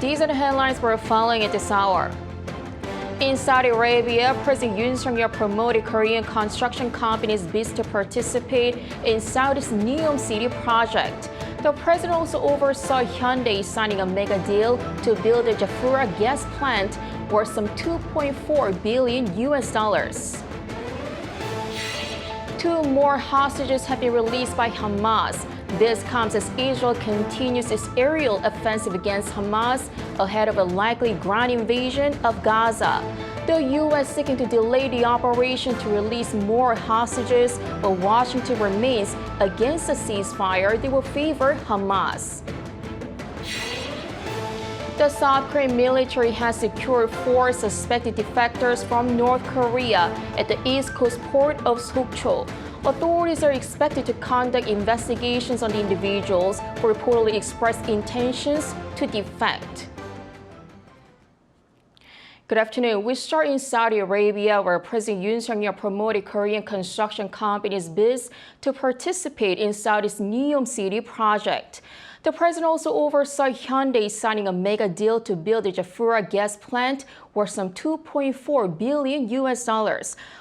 These are the headlines we're following at this hour. In Saudi Arabia, President Yoon promoted Korean construction companies' bids to participate in Saudi's NEOM City project. The president also oversaw Hyundai signing a mega deal to build a Jafurah gas plant worth some $2.4 billion. 2 more hostages have been released by Hamas. This comes as Israel continues its aerial offensive against Hamas ahead of a likely ground invasion of Gaza. The U.S. seeking to delay the operation to release more hostages, but Washington remains against a ceasefire that will favor Hamas. The South Korean military has secured 4 suspected defectors from North Korea at the east coast port of Sokcho. Authorities are expected to conduct investigations on the individuals who reportedly expressed intentions to defect. Good afternoon. We start in Saudi Arabia, where President Yoon promoted Korean construction companies' bids to participate in Saudi's NEOM City project. The president also oversaw Hyundai signing a mega deal to build a Jafurah gas plant worth some $2.4 billion.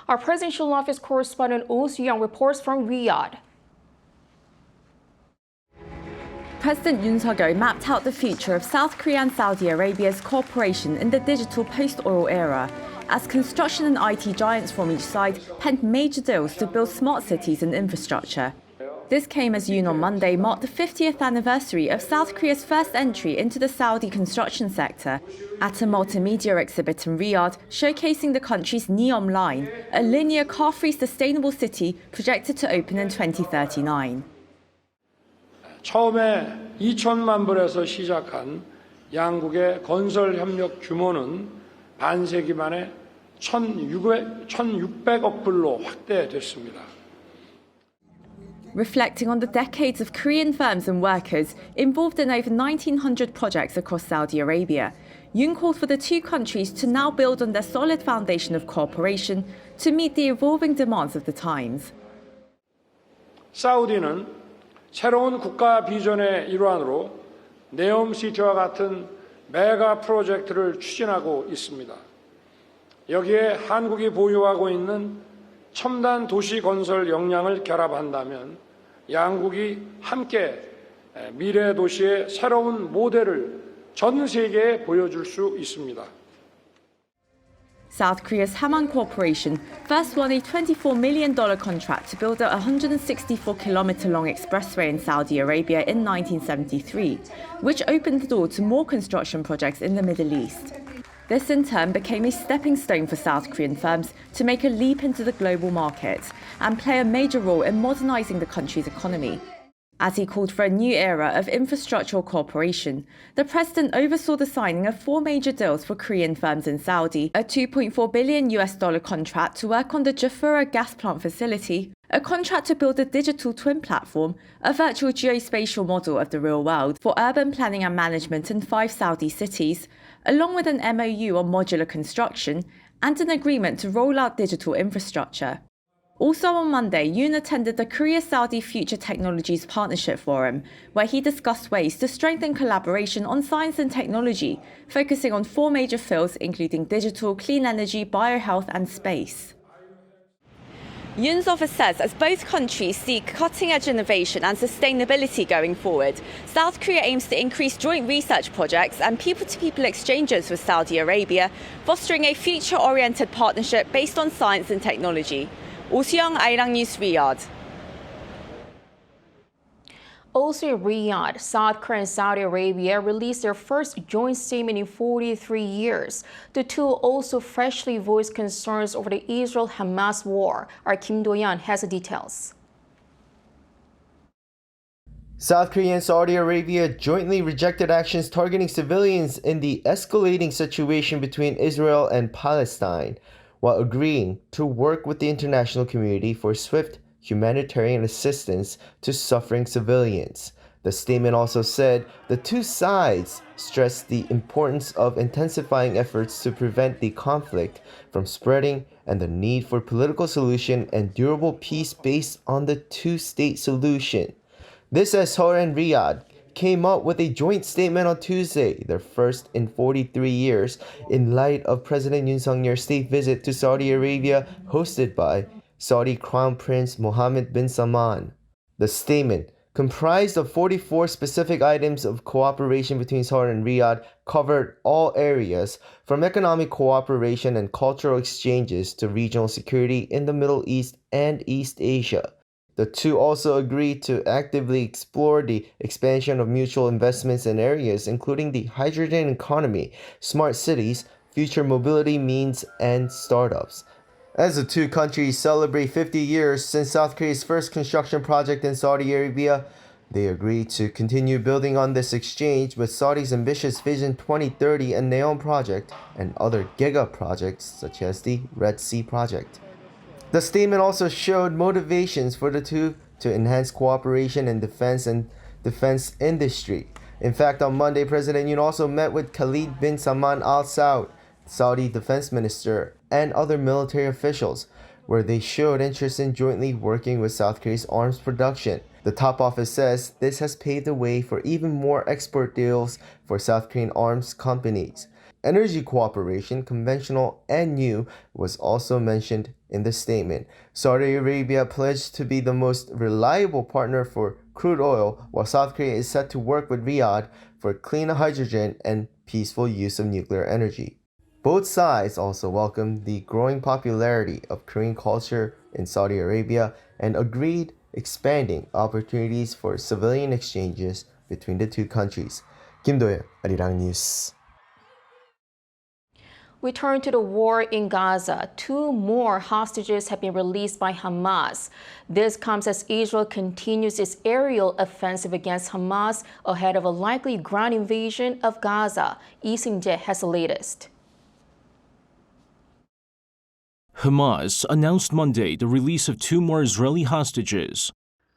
Our presidential office correspondent Oh Soo-young reports from Riyadh. President Yoon mapped out the future of South Korea and Saudi Arabia's cooperation in the digital post-oil era, as construction and IT giants from each side penned major deals to build smart cities and infrastructure. This came as Yoon on Monday marked the 50th anniversary of South Korea's first entry into the Saudi construction sector at a multimedia exhibit in Riyadh showcasing the country's NEOM line, a linear car-free sustainable city projected to open in 2039. 처음에 2천만 불에서 시작한 양국의 건설 협력 규모는 반세기 만에 1,600억 불로 확대됐습니다. Reflecting on the decades of Korean firms and workers involved in over 1,900 projects across Saudi Arabia, Yoon called for the 2 countries to now build on their solid foundation of cooperation to meet the evolving demands of the times. 사우디는 새로운 국가 비전의 일환으로 네옴시티와 같은 메가 프로젝트를 추진하고 있습니다. 여기에 한국이 보유하고 있는 첨단 도시 건설 역량을 결합한다면 양국이 함께 미래 도시의 새로운 모델을 전 세계에 보여줄 수 있습니다. South Korea's Hamon Corporation first won a $24 million contract to build a 164-kilometer-long expressway in Saudi Arabia in 1973, which opened the door to more construction projects in the Middle East. This in turn became a stepping stone for South Korean firms to make a leap into the global market and play a major role in modernizing the country's economy. As he called for a new era of infrastructural cooperation, the president oversaw the signing of 4 major deals for Korean firms in Saudi, a $2.4 billion contract to work on the Jafurah gas plant facility, a contract to build a digital twin platform, a virtual geospatial model of the real world for urban planning and management in 5 Saudi cities, along with an MOU on modular construction and an agreement to roll out digital infrastructure. Also on Monday, Yoon attended the Korea-Saudi Future Technologies Partnership Forum, where he discussed ways to strengthen collaboration on science and technology, focusing on 4 major fields including digital, clean energy, biohealth and space. Yoon's office says as both countries seek cutting-edge innovation and sustainability going forward, South Korea aims to increase joint research projects and people-to-people exchanges with Saudi Arabia, fostering a future-oriented partnership based on science and technology. Oh Soo-young, Arirang News, Riyadh. Also in Riyadh, South Korea and Saudi Arabia released their first joint statement in 43 years. The two also freshly voiced concerns over the Israel-Hamas war. Our Kim Do-yeon has the details. South Korea and Saudi Arabia jointly rejected actions targeting civilians in the escalating situation between Israel and Palestine, while agreeing to work with the international community for swift humanitarian assistance to suffering civilians. The statement also said the 2 sides stressed the importance of intensifying efforts to prevent the conflict from spreading and the need for political solution and durable peace based on the 2-state solution. This as Seoul and Riyadh. came up with a joint statement on Tuesday, their first in 43 years, in light of President Yoon Suk-yeol's state visit to Saudi Arabia hosted by Saudi Crown Prince Mohammed bin Salman. The statement, comprised of 44 specific items of cooperation between Seoul and Riyadh, covered all areas from economic cooperation and cultural exchanges to regional security in the Middle East and East Asia. The two also agreed to actively explore the expansion of mutual investments in areas including the hydrogen economy, smart cities, future mobility means, and startups. As the two countries celebrate 50 years since South Korea's first construction project in Saudi Arabia, they agreed to continue building on this exchange with Saudi's ambitious Vision 2030 and Neom project and other giga projects such as the Red Sea project. The statement also showed motivations for the two to enhance cooperation in defense and defense industry. In fact, on Monday, President Yoon also met with Khalid bin Salman Al Saud, Saudi defense minister, and other military officials, where they showed interest in jointly working with South Korea's arms production. The top office says this has paved the way for even more export deals for South Korean arms companies. Energy cooperation, conventional and new, was also mentioned in the statement. Saudi Arabia pledged to be the most reliable partner for crude oil, while South Korea is set to work with Riyadh for cleaner hydrogen and peaceful use of nuclear energy. Both sides also welcomed the growing popularity of Korean culture in Saudi Arabia and agreed expanding opportunities for civilian exchanges between the two countries. Kim Do-yeon, Arirang News. We turn to the war in Gaza. 2 more hostages have been released by Hamas. This comes as Israel continues its aerial offensive against Hamas ahead of a likely ground invasion of Gaza. Lee Seung-jae has the latest. Hamas announced Monday the release of 2 more Israeli hostages.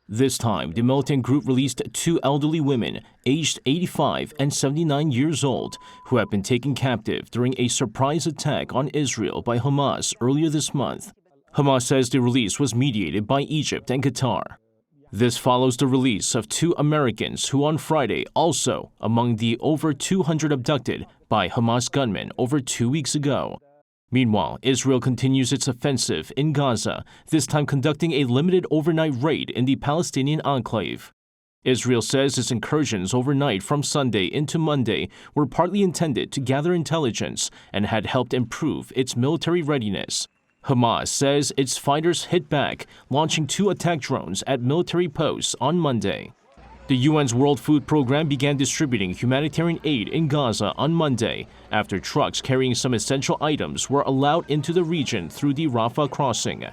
This time, the militant group released 2 elderly women, aged 85 and 79 years old, who had been taken captive during a surprise attack on Israel by Hamas earlier this month. Hamas says the release was mediated by Egypt and Qatar. This follows the release of 2 Americans who on Friday also among the over 200 abducted by Hamas gunmen over 2 weeks ago. Meanwhile, Israel continues its offensive in Gaza, this time conducting a limited overnight raid in the Palestinian enclave. Israel says its incursions overnight from Sunday into Monday were partly intended to gather intelligence and had helped improve its military readiness. Hamas says its fighters hit back, launching 2 attack drones at military posts on Monday. The UN's World Food Program began distributing humanitarian aid in Gaza on Monday after trucks carrying some essential items were allowed into the region through the Rafah crossing.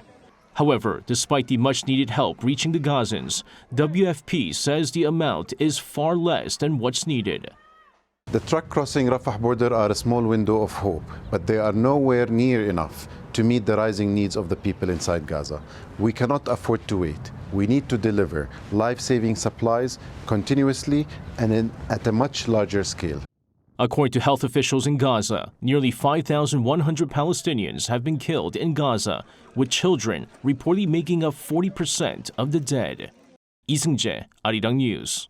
However, despite the much-needed help reaching the Gazans, WFP says the amount is far less than what's needed. The truck crossing Rafah border are a small window of hope, but they are nowhere near enough to meet the rising needs of the people inside Gaza. We cannot afford to wait. We need to deliver life-saving supplies continuously and at a much larger scale. According to health officials in Gaza, nearly 5,100 Palestinians have been killed in Gaza, with children reportedly making up 40% of the dead. Lee Seung-jae, Arirang News.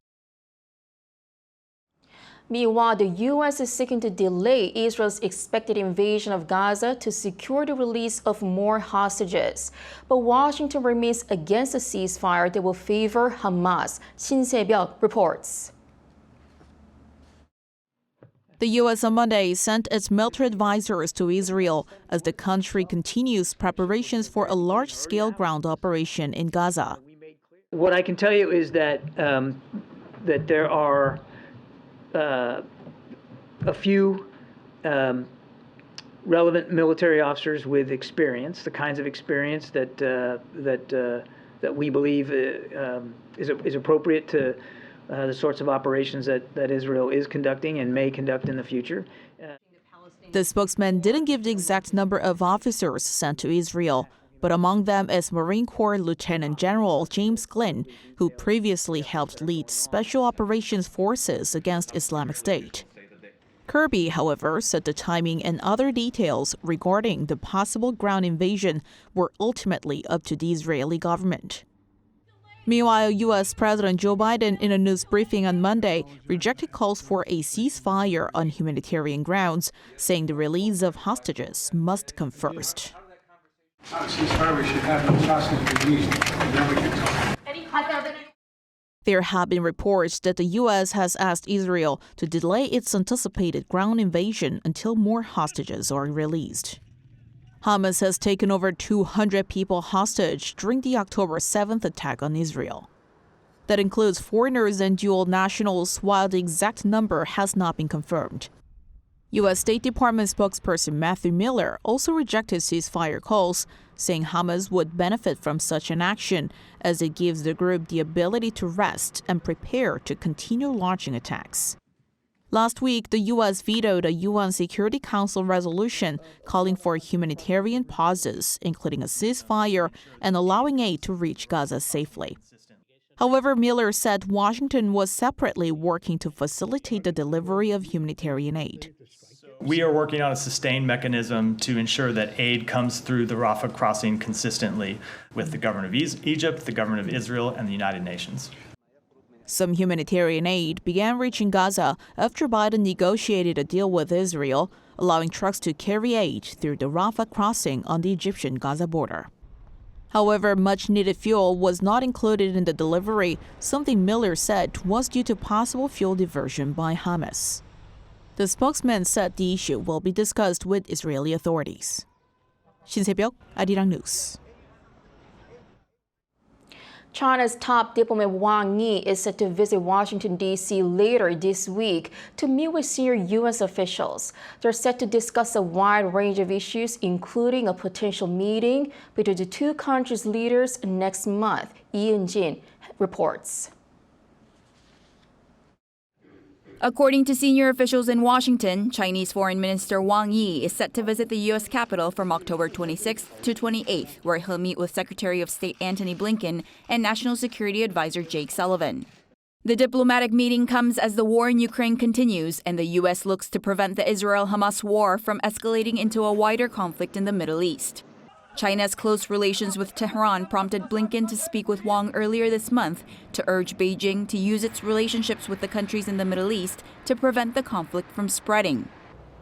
Meanwhile, the U.S. is seeking to delay Israel's expected invasion of Gaza to secure the release of more hostages. But Washington remains against a ceasefire that will favor Hamas. Shin Se-byuk reports. The U.S. on Monday sent its military advisors to Israel as the country continues preparations for a large-scale ground operation in Gaza. What I can tell you is that that there are a few relevant military officers with experience, the kinds of experience that we believe is appropriate to the sorts of operations that Israel is conducting and may conduct in the future. The spokesman didn't give the exact number of officers sent to Israel, but among them is Marine Corps Lieutenant General James Glynn, who previously helped lead Special Operations Forces against Islamic State. Kirby, however, said the timing and other details regarding the possible ground invasion were ultimately up to the Israeli government. Meanwhile, U.S. President Joe Biden, in a news briefing on Monday, rejected calls for a ceasefire on humanitarian grounds, saying the release of hostages must come first. Ceasefire, we should have those hostages released, and then we can talk. There have been reports that the U.S. has asked Israel to delay its anticipated ground invasion until more hostages are released. Hamas has taken over 200 people hostage during the October 7th attack on Israel. That includes foreigners and dual nationals, while the exact number has not been confirmed. U.S. State Department spokesperson Matthew Miller also rejected ceasefire calls, saying Hamas would benefit from such an action as it gives the group the ability to rest and prepare to continue launching attacks. Last week, the U.S. vetoed a UN Security Council resolution calling for humanitarian pauses, including a ceasefire and allowing aid to reach Gaza safely. However, Miller said Washington was separately working to facilitate the delivery of humanitarian aid. We are working on a sustained mechanism to ensure that aid comes through the Rafah crossing consistently with the government of Egypt, the government of Israel, and the United Nations. Some humanitarian aid began reaching Gaza after Biden negotiated a deal with Israel, allowing trucks to carry aid through the Rafah crossing on the Egyptian-Gaza border. However, much-needed fuel was not included in the delivery, something Miller said was due to possible fuel diversion by Hamas. The spokesman said the issue will be discussed with Israeli authorities. 신세벽, 아리랑 뉴스. China's top diplomat Wang Yi is set to visit Washington, D.C. later this week to meet with senior U.S. officials. They're set to discuss a wide range of issues, including a potential meeting between the two countries' leaders next month. Yoon reports. According to senior officials in Washington, Chinese Foreign Minister Wang Yi is set to visit the U.S. Capitol from October 26th to 28th, where he'll meet with Secretary of State Antony Blinken and National Security Advisor Jake Sullivan. The diplomatic meeting comes as the war in Ukraine continues and the U.S. looks to prevent the Israel-Hamas war from escalating into a wider conflict in the Middle East. China's close relations with Tehran prompted Blinken to speak with Wang earlier this month to urge Beijing to use its relationships with the countries in the Middle East to prevent the conflict from spreading.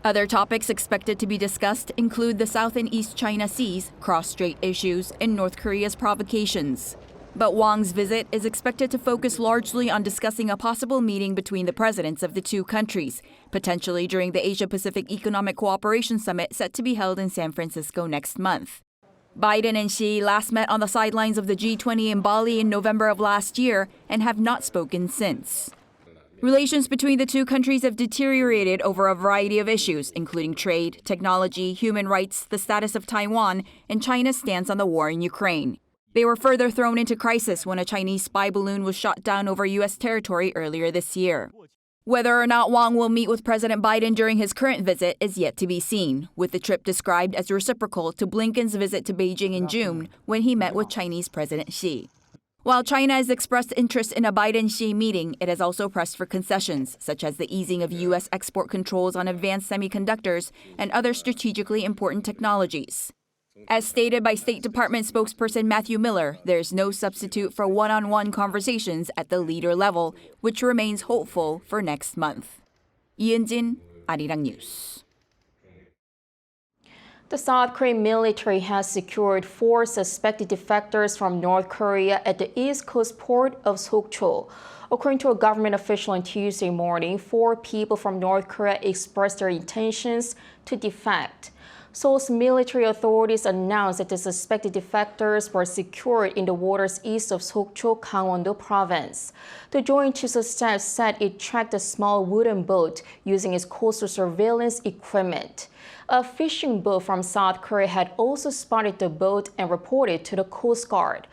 Other topics expected to be discussed include the South and East China Seas, cross-strait issues, and North Korea's provocations. But Wang's visit is expected to focus largely on discussing a possible meeting between the presidents of the two countries, potentially during the Asia-Pacific Economic Cooperation Summit set to be held in San Francisco next month. Biden and Xi last met on the sidelines of the G20 in Bali in November of last year and have not spoken since. Relations between the two countries have deteriorated over a variety of issues, including trade, technology, human rights, the status of Taiwan, and China's stance on the war in Ukraine. They were further thrown into crisis when a Chinese spy balloon was shot down over U.S. territory earlier this year. Whether or not Wang will meet with President Biden during his current visit is yet to be seen, with the trip described as reciprocal to Blinken's visit to Beijing in June when he met with Chinese President Xi. While China has expressed interest in a Biden-Xi meeting, it has also pressed for concessions, such as the easing of U.S. export controls on advanced semiconductors and other strategically important technologies. As stated by State Department spokesperson Matthew Miller, there is no substitute for one-on-one conversations at the leader level, which remains hopeful for next month. Yoon, Arirang News. The South Korean military has secured 4 suspected defectors from North Korea at the east coast port of Sokcho. According to a government official on Tuesday morning, 4 people from North Korea expressed their intentions to defect. Seoul's military authorities announced that the suspected defectors were secured in the waters east of Sokcho, Gangwon-do province. The Joint Chiefs of Staff said it tracked a small wooden boat using its coastal surveillance equipment. A fishing boat from South Korea had also spotted the boat and reported to the Coast Guard.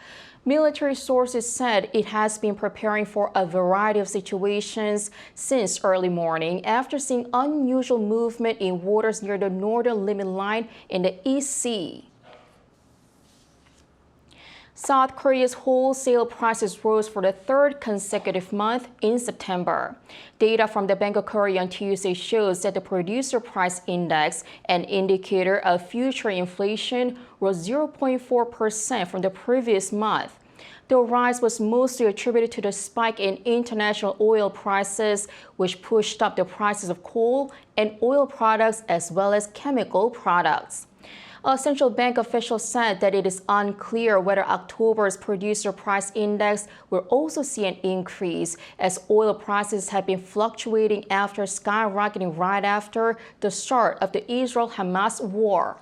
Military sources said it has been preparing for a variety of situations since early morning after seeing unusual movement in waters near the northern limit line in the East Sea. South Korea's wholesale prices rose for the 3rd consecutive month in September. Data from the Bank of Korea on Tuesday shows that the producer price index, an indicator of future inflation, rose 0.4% from the previous month. The rise was mostly attributed to the spike in international oil prices, which pushed up the prices of coal and oil products as well as chemical products. A central bank official said that it is unclear whether October's producer price index will also see an increase, as oil prices have been fluctuating after skyrocketing right after the start of the Israel-Hamas war.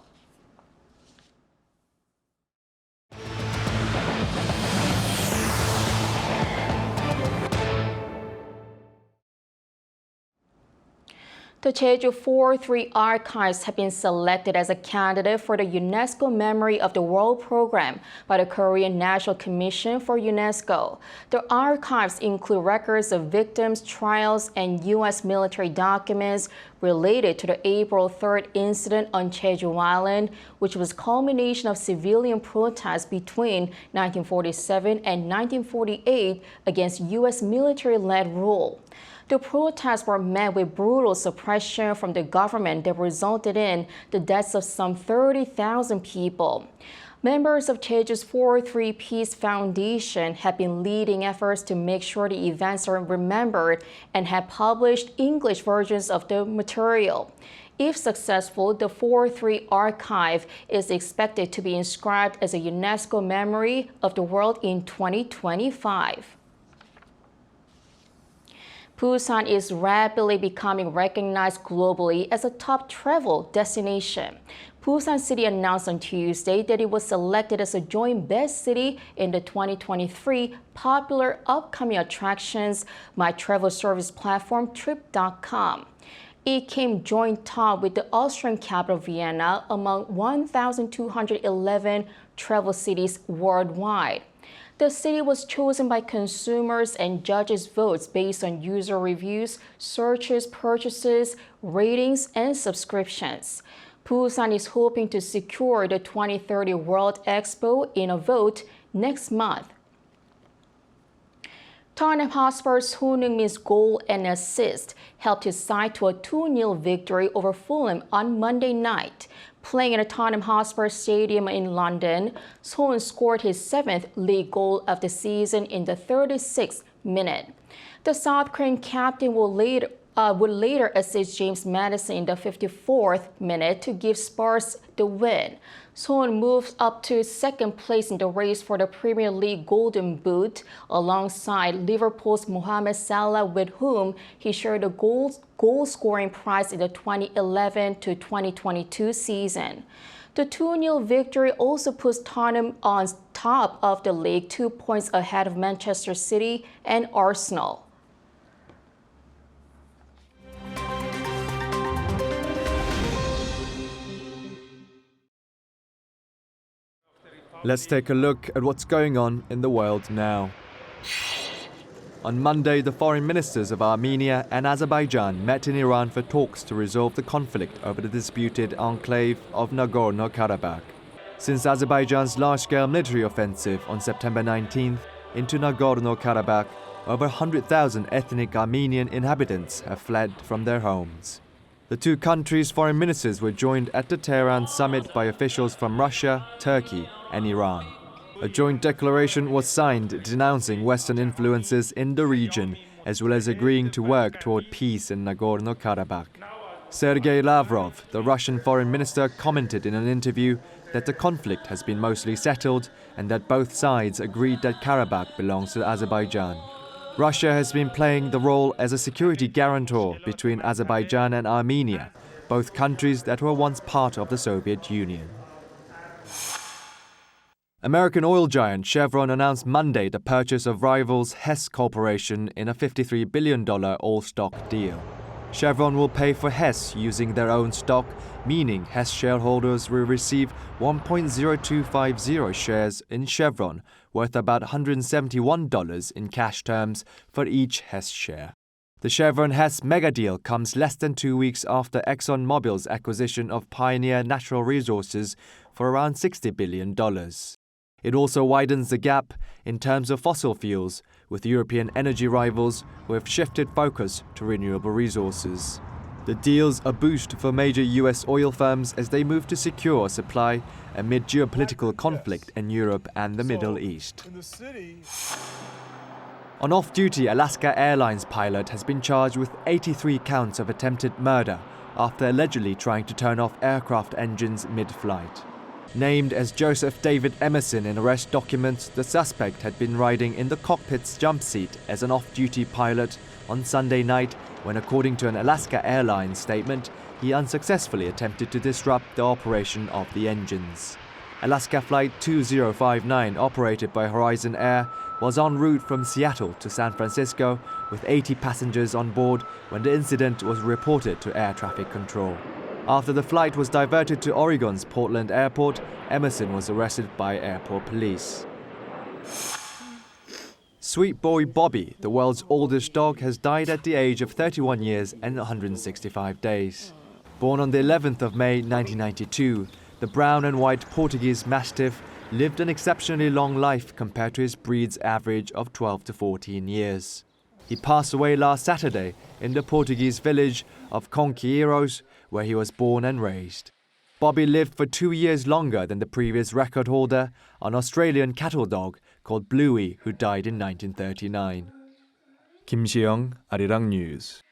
The Jeju 43 Archives have been selected as a candidate for the UNESCO Memory of the World program by the Korean National Commission for UNESCO. The archives include records of victims, trials, and U.S. military documents related to the April 3rd incident on Jeju Island, which was a culmination of civilian protests between 1947 and 1948 against U.S. military-led rule. The protests were met with brutal suppression from the government that resulted in the deaths of some 30,000 people. Members of Jeju's 43 Peace Foundation have been leading efforts to make sure the events are remembered and have published English versions of the material. If successful, the 43 Archive is expected to be inscribed as a UNESCO Memory of the World in 2025. Busan is rapidly becoming recognized globally as a top travel destination. Busan City announced on Tuesday that it was selected as a joint best city in the 2023 popular upcoming attractions by travel service platform Trip.com. It came joint top with the Austrian capital Vienna among 1,211 travel cities worldwide. The city was chosen by consumers and judges' votes based on user reviews, searches, purchases, ratings, and subscriptions. Busan is hoping to secure the 2030 World Expo in a vote next month. Tottenham Hotspur's Son Heung-min's goal and assist helped his side to a 2-0 victory over Fulham on Monday night. Playing at the Tottenham Hotspur Stadium in London, Son scored his 7th league goal of the season in the 36th minute. The South Korean captain would later assist James Maddison in the 54th minute to give Spurs the win. Son moves up to second place in the race for the Premier League Golden Boot, alongside Liverpool's Mohamed Salah, with whom he shared the goal-scoring prize in the 2011 to 2022 season. The 2-0 victory also puts Tottenham on top of the league, 2 points ahead of Manchester City and Arsenal. Let's take a look at what's going on in the world now. On Monday, the foreign ministers of Armenia and Azerbaijan met in Iran for talks to resolve the conflict over the disputed enclave of Nagorno-Karabakh. Since Azerbaijan's large-scale military offensive on September 19th into Nagorno-Karabakh, over 100,000 ethnic Armenian inhabitants have fled from their homes. The two countries' foreign ministers were joined at the Tehran summit by officials from Russia, Turkey, and Iran. A joint declaration was signed denouncing Western influences in the region, as well as agreeing to work toward peace in Nagorno-Karabakh. Sergei Lavrov, the Russian foreign minister, commented in an interview that the conflict has been mostly settled and that both sides agreed that Karabakh belongs to Azerbaijan. Russia has been playing the role as a security guarantor between Azerbaijan and Armenia, both countries that were once part of the Soviet Union. American oil giant Chevron announced Monday the purchase of rivals Hess Corporation in a $53 billion all-stock deal. Chevron will pay for Hess using their own stock, meaning Hess shareholders will receive 1.0250 shares in Chevron, worth about $171 in cash terms for each Hess share. The Chevron-Hess mega deal comes less than 2 weeks after ExxonMobil's acquisition of Pioneer Natural Resources for around $60 billion. It also widens the gap in terms of fossil fuels, with European energy rivals who have shifted focus to renewable resources. The deal's a boost for major US oil firms as they move to secure supply amid geopolitical conflict in Europe and the Middle East. An off-duty Alaska Airlines pilot has been charged with 83 counts of attempted murder after allegedly trying to turn off aircraft engines mid-flight. Named as Joseph David Emerson in arrest documents, the suspect had been riding in the cockpit's jump seat as an off-duty pilot on Sunday night when, according to an Alaska Airlines statement, he unsuccessfully attempted to disrupt the operation of the engines. Alaska Flight 2059, operated by Horizon Air, was en route from Seattle to San Francisco with 80 passengers on board when the incident was reported to air traffic control. After the flight was diverted to Oregon's Portland Airport, Emerson was arrested by airport police. Sweet boy Bobby, the world's oldest dog, has died at the age of 31 years and 165 days. Born on the 11th of May 1992, the brown and white Portuguese Mastiff lived an exceptionally long life compared to his breed's average of 12 to 14 years. He passed away last Saturday in the Portuguese village of Conqueiros, where he was born and raised. Bobby lived for 2 years longer than the previous record holder, an Australian cattle dog called Bluey, who died in 1939. Kim Siyoung, Arirang News.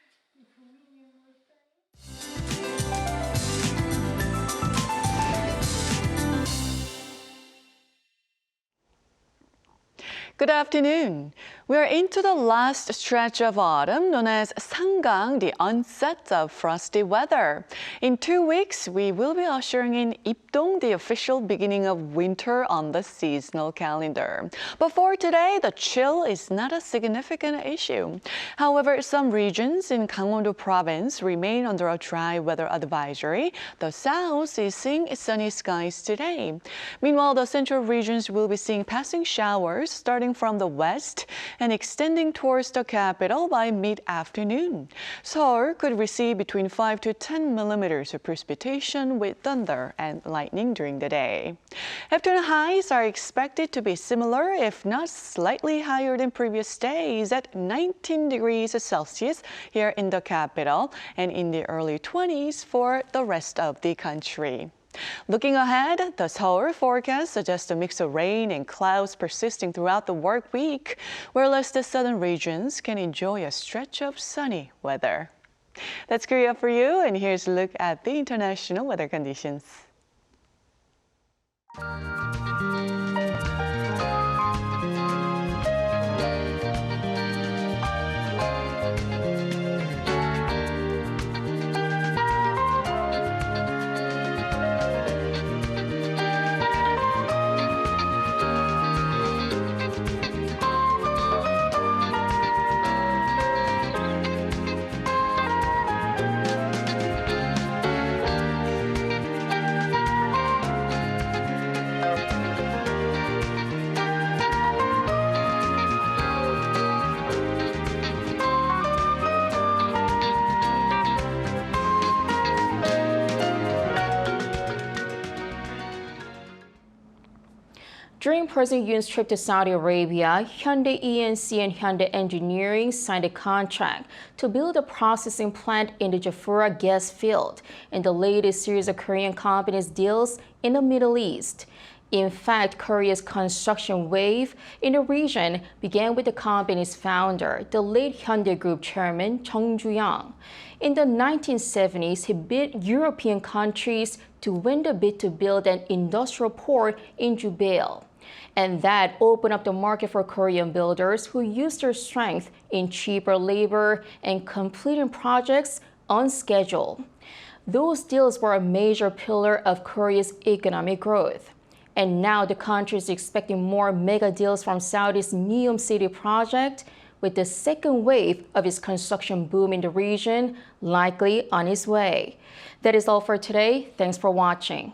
Good afternoon. We're into the last stretch of autumn known as Sanggang, the onset of frosty weather. In 2 weeks, we will be ushering in Ipdong, the official beginning of winter on the seasonal calendar. But for today, the chill is not a significant issue. However, some regions in Gangwon-do province remain under a dry weather advisory. The south is seeing sunny skies today. Meanwhile, the central regions will be seeing passing showers starting from the west and extending towards the capital by mid-afternoon. Seoul could receive between 5 to 10 millimeters of precipitation with thunder and lightning during the day. Afternoon highs are expected to be similar, if not slightly higher than previous days, at 19 degrees Celsius here in the capital and in the early 20s for the rest of the country. Looking ahead, the Seoul forecast suggests a mix of rain and clouds persisting throughout the work week, whereas the southern regions can enjoy a stretch of sunny weather. That's Korea for you, and here's a look at the international weather conditions. During President Yoon's trip to Saudi Arabia, Hyundai E&C and Hyundai Engineering signed a contract to build a processing plant in the Jafurah gas field in the latest series of Korean companies' deals in the Middle East. In fact, Korea's construction wave in the region began with the company's founder, the late Hyundai Group chairman Chung Ju-young. In the 1970s, he bid European countries to win the bid to build an industrial port in Jubail. And that opened up the market for Korean builders who used their strength in cheaper labor and completing projects on schedule. Those deals were a major pillar of Korea's economic growth. And now the country is expecting more mega deals from Saudi's Neom City project, with the second wave of its construction boom in the region likely on its way. That is all for today. Thanks for watching.